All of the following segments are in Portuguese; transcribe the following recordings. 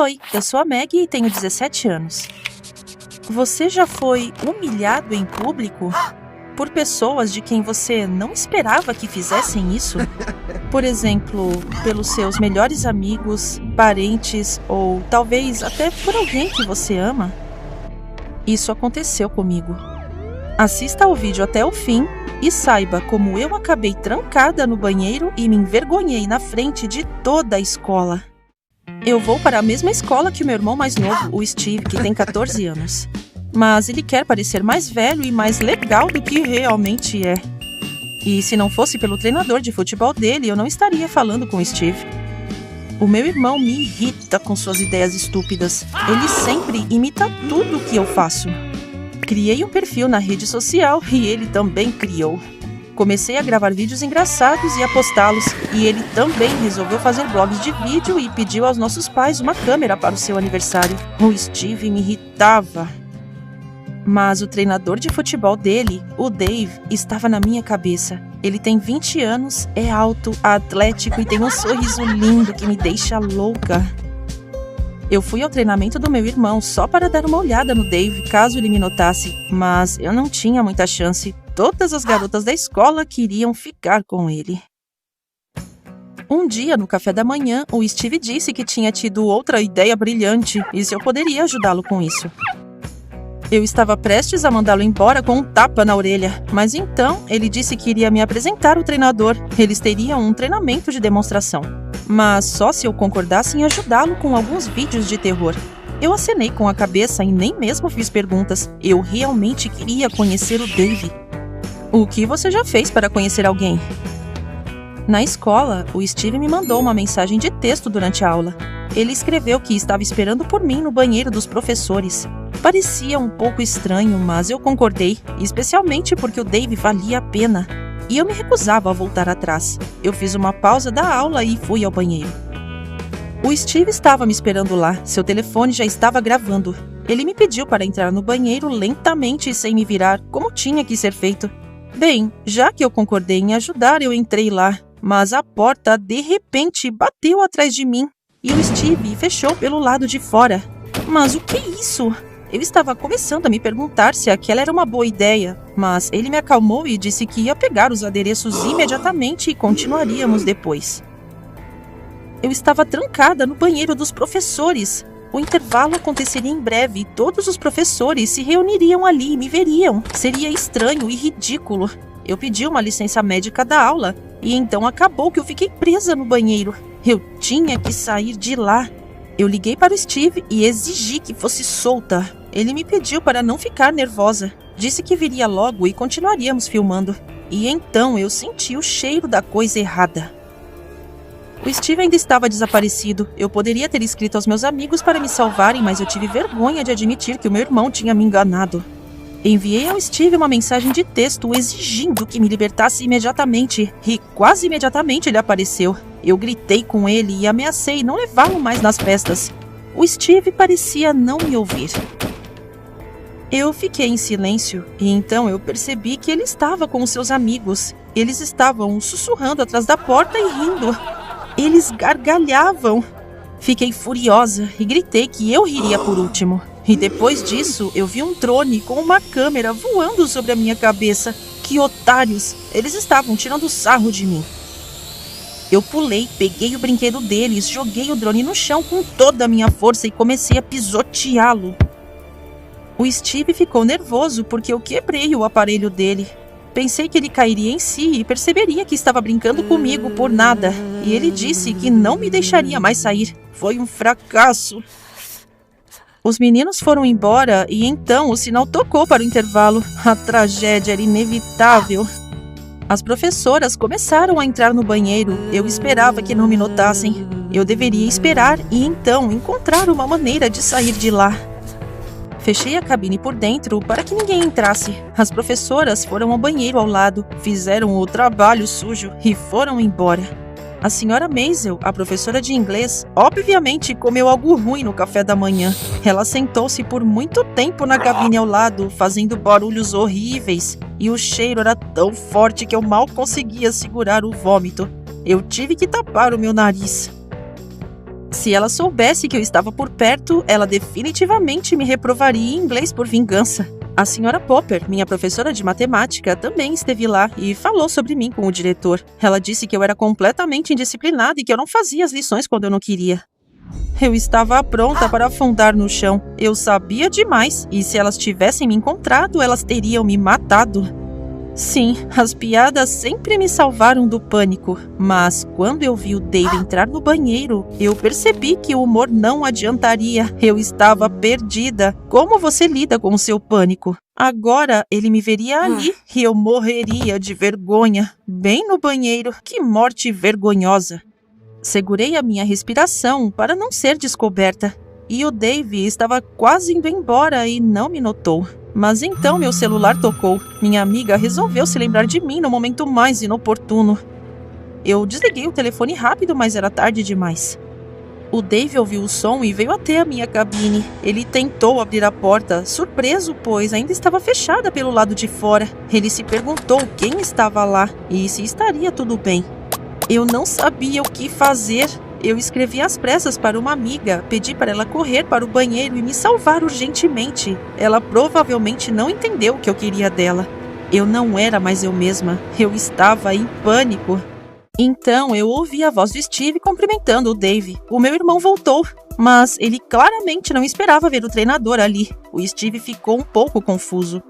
Oi, eu sou a Maggie e tenho 17 anos. Você já foi humilhado em público por pessoas de quem você não esperava que fizessem isso? Por exemplo, pelos seus melhores amigos, parentes ou talvez até por alguém que você ama? Isso aconteceu comigo. Assista ao vídeo até o fim e saiba como eu acabei trancada no banheiro e me envergonhei na frente de toda a escola. Eu vou para a mesma escola que o meu irmão mais novo, o Steve, que tem 14 anos. Mas ele quer parecer mais velho e mais legal do que realmente é. E se não fosse pelo treinador de futebol dele, eu não estaria falando com o Steve. O meu irmão me irrita com suas ideias estúpidas. Ele sempre imita tudo que eu faço. Criei um perfil na rede social e ele também criou. Comecei a gravar vídeos engraçados e a postá-los, e ele também resolveu fazer blogs de vídeo e pediu aos nossos pais uma câmera para o seu aniversário. O Steve me irritava. Mas o treinador de futebol dele, o Dave, estava na minha cabeça. Ele tem 20 anos, é alto, atlético e tem um sorriso lindo que me deixa louca. Eu fui ao treinamento do meu irmão só para dar uma olhada no Dave, caso ele me notasse, mas eu não tinha muita chance. Todas as garotas da escola queriam ficar com ele. Um dia, no café da manhã, o Steve disse que tinha tido outra ideia brilhante e se eu poderia ajudá-lo com isso. Eu estava prestes a mandá-lo embora com um tapa na orelha, mas então ele disse que iria me apresentar o treinador. Eles teriam um treinamento de demonstração, mas só se eu concordasse em ajudá-lo com alguns vídeos de terror. Eu acenei com a cabeça e nem mesmo fiz perguntas. Eu realmente queria conhecer o Dave. O que você já fez para conhecer alguém? Na escola, o Steve me mandou uma mensagem de texto durante a aula. Ele escreveu que estava esperando por mim no banheiro dos professores. Parecia um pouco estranho, mas eu concordei, especialmente porque o Dave valia a pena. E eu me recusava a voltar atrás. Eu fiz uma pausa da aula e fui ao banheiro. O Steve estava me esperando lá, seu telefone já estava gravando. Ele me pediu para entrar no banheiro lentamente e sem me virar, como tinha que ser feito. Bem, já que eu concordei em ajudar, eu entrei lá, mas a porta de repente bateu atrás de mim e o Steve fechou pelo lado de fora. Mas o que é isso? Eu estava começando a me perguntar se aquela era uma boa ideia, mas ele me acalmou e disse que ia pegar os adereços imediatamente e continuaríamos depois. Eu estava trancada no banheiro dos professores. O intervalo aconteceria em breve e todos os professores se reuniriam ali e me veriam. Seria estranho e ridículo. Eu pedi uma licença médica da aula e então acabou que eu fiquei presa no banheiro. Eu tinha que sair de lá. Eu liguei para o Steve e exigi que fosse solta. Ele me pediu para não ficar nervosa. Disse que viria logo e continuaríamos filmando. E então eu senti o cheiro da coisa errada. O Steve ainda estava desaparecido. Eu poderia ter escrito aos meus amigos para me salvarem, mas eu tive vergonha de admitir que o meu irmão tinha me enganado. Enviei ao Steve uma mensagem de texto exigindo que me libertasse imediatamente. E quase imediatamente ele apareceu. Eu gritei com ele e ameacei não levá-lo mais nas festas. O Steve parecia não me ouvir. Eu fiquei em silêncio e então eu percebi que ele estava com os seus amigos. Eles estavam sussurrando atrás da porta e rindo. Eles gargalhavam. Fiquei furiosa e gritei que eu riria por último. E depois disso, eu vi um drone com uma câmera voando sobre a minha cabeça. Que otários! Eles estavam tirando sarro de mim. Eu pulei, peguei o brinquedo deles, joguei o drone no chão com toda a minha força e comecei a pisoteá-lo. O Steve ficou nervoso porque eu quebrei o aparelho dele. Pensei que ele cairia em si e perceberia que estava brincando comigo por nada. E ele disse que não me deixaria mais sair. Foi um fracasso. Os meninos foram embora e então o sinal tocou para o intervalo. A tragédia era inevitável. As professoras começaram a entrar no banheiro. Eu esperava que não me notassem. Eu deveria esperar e então encontrar uma maneira de sair de lá. Fechei a cabine por dentro para que ninguém entrasse. As professoras foram ao banheiro ao lado, fizeram o trabalho sujo e foram embora. A senhora Maisel, a professora de inglês, obviamente comeu algo ruim no café da manhã. Ela sentou-se por muito tempo na cabine ao lado, fazendo barulhos horríveis. E o cheiro era tão forte que eu mal conseguia segurar o vômito. Eu tive que tapar o meu nariz. Se ela soubesse que eu estava por perto, ela definitivamente me reprovaria em inglês por vingança. A senhora Popper, minha professora de matemática, também esteve lá e falou sobre mim com o diretor. Ela disse que eu era completamente indisciplinada e que eu não fazia as lições quando eu não queria. Eu estava pronta para afundar no chão. Eu sabia demais, e se elas tivessem me encontrado, elas teriam me matado. Sim, as piadas sempre me salvaram do pânico, mas quando eu vi o Dave entrar no banheiro, eu percebi que o humor não adiantaria. Eu estava perdida. Como você lida com o seu pânico? Agora ele me veria ali e eu morreria de vergonha, bem no banheiro. Que morte vergonhosa! Segurei a minha respiração para não ser descoberta, e o Dave estava quase indo embora e não me notou. Mas então meu celular tocou. Minha amiga resolveu se lembrar de mim no momento mais inoportuno. Eu desliguei o telefone rápido, mas era tarde demais. O Dave ouviu o som e veio até a minha cabine. Ele tentou abrir a porta, surpreso, pois ainda estava fechada pelo lado de fora. Ele se perguntou quem estava lá e se estaria tudo bem. Eu não sabia o que fazer. Eu escrevi às pressas para uma amiga, pedi para ela correr para o banheiro e me salvar urgentemente. Ela provavelmente não entendeu o que eu queria dela. Eu não era mais eu mesma. Eu estava em pânico. Então eu ouvi a voz do Steve cumprimentando o Dave. O meu irmão voltou, mas ele claramente não esperava ver o treinador ali. O Steve ficou um pouco confuso.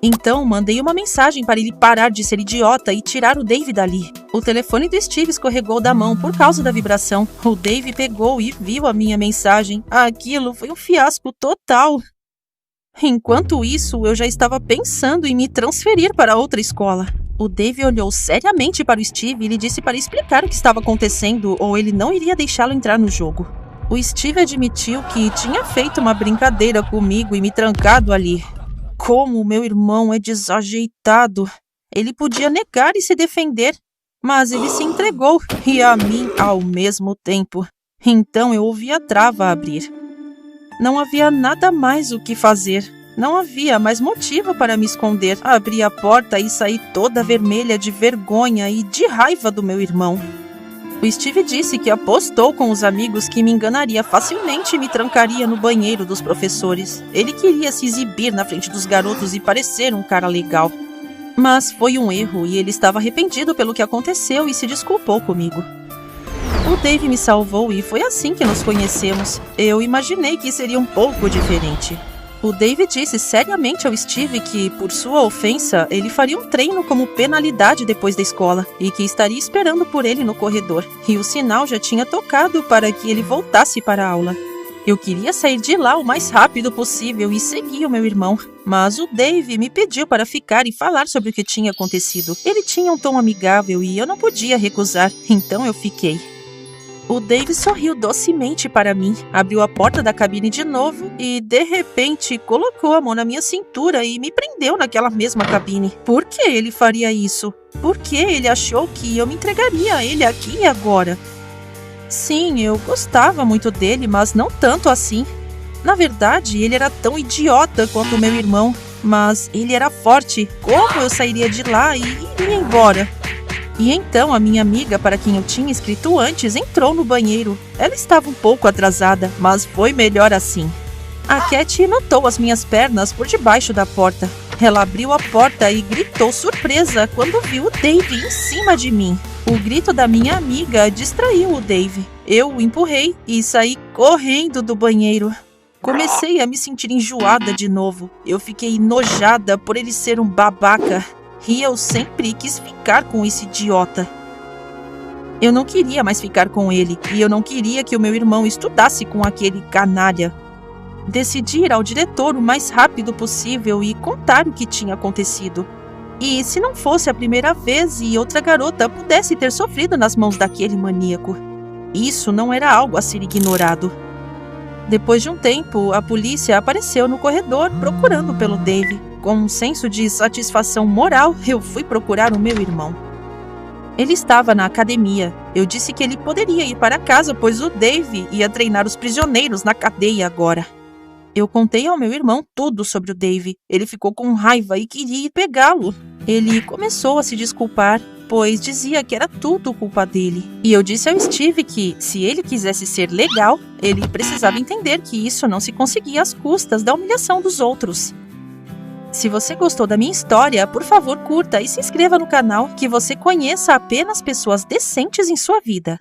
Então, mandei uma mensagem para ele parar de ser idiota e tirar o Dave dali. O telefone do Steve escorregou da mão por causa da vibração. O Dave pegou e viu a minha mensagem. Aquilo foi um fiasco total. Enquanto isso, eu já estava pensando em me transferir para outra escola. O Dave olhou seriamente para o Steve e lhe disse para explicar o que estava acontecendo ou ele não iria deixá-lo entrar no jogo. O Steve admitiu que tinha feito uma brincadeira comigo e me trancado ali. Como o meu irmão é desajeitado. Ele podia negar e se defender, mas ele se entregou e a mim ao mesmo tempo. Então eu ouvi a trava abrir. Não havia nada mais o que fazer. Não havia mais motivo para me esconder. Abri a porta e saí toda vermelha de vergonha e de raiva do meu irmão. O Steve disse que apostou com os amigos que me enganaria facilmente e me trancaria no banheiro dos professores. Ele queria se exibir na frente dos garotos e parecer um cara legal. Mas foi um erro e ele estava arrependido pelo que aconteceu e se desculpou comigo. O Dave me salvou e foi assim que nos conhecemos. Eu imaginei que seria um pouco diferente. O Dave disse seriamente ao Steve que, por sua ofensa, ele faria um treino como penalidade depois da escola e que estaria esperando por ele no corredor. E o sinal já tinha tocado para que ele voltasse para a aula. Eu queria sair de lá o mais rápido possível e seguir o meu irmão. Mas o Dave me pediu para ficar e falar sobre o que tinha acontecido. Ele tinha um tom amigável e eu não podia recusar, então eu fiquei. O Dave sorriu docemente para mim, abriu a porta da cabine de novo e, de repente, colocou a mão na minha cintura e me prendeu naquela mesma cabine. Por que ele faria isso? Por que ele achou que eu me entregaria a ele aqui e agora? Sim, eu gostava muito dele, mas não tanto assim. Na verdade, ele era tão idiota quanto o meu irmão, mas ele era forte. Como eu sairia de lá e iria embora? E então a minha amiga, para quem eu tinha escrito antes, entrou no banheiro. Ela estava um pouco atrasada, mas foi melhor assim. A Cat notou as minhas pernas por debaixo da porta. Ela abriu a porta e gritou surpresa quando viu o Dave em cima de mim. O grito da minha amiga distraiu o Dave. Eu o empurrei e saí correndo do banheiro. Comecei a me sentir enjoada de novo. Eu fiquei enojada por ele ser um babaca. E eu sempre quis ficar com esse idiota. Eu não queria mais ficar com ele, e eu não queria que o meu irmão estudasse com aquele canalha. Decidi ir ao diretor o mais rápido possível e contar o que tinha acontecido. E se não fosse a primeira vez e outra garota pudesse ter sofrido nas mãos daquele maníaco. Isso não era algo a ser ignorado. Depois de um tempo, a polícia apareceu no corredor procurando pelo Dave. Com um senso de satisfação moral, eu fui procurar o meu irmão. Ele estava na academia. Eu disse que ele poderia ir para casa, pois o Dave ia treinar os prisioneiros na cadeia agora. Eu contei ao meu irmão tudo sobre o Dave. Ele ficou com raiva e queria ir pegá-lo. Ele começou a se desculpar, pois dizia que era tudo culpa dele. E eu disse ao Steve que, se ele quisesse ser legal, ele precisava entender que isso não se conseguia às custas da humilhação dos outros. Se você gostou da minha história, por favor curta e se inscreva no canal, que você conheça apenas pessoas decentes em sua vida.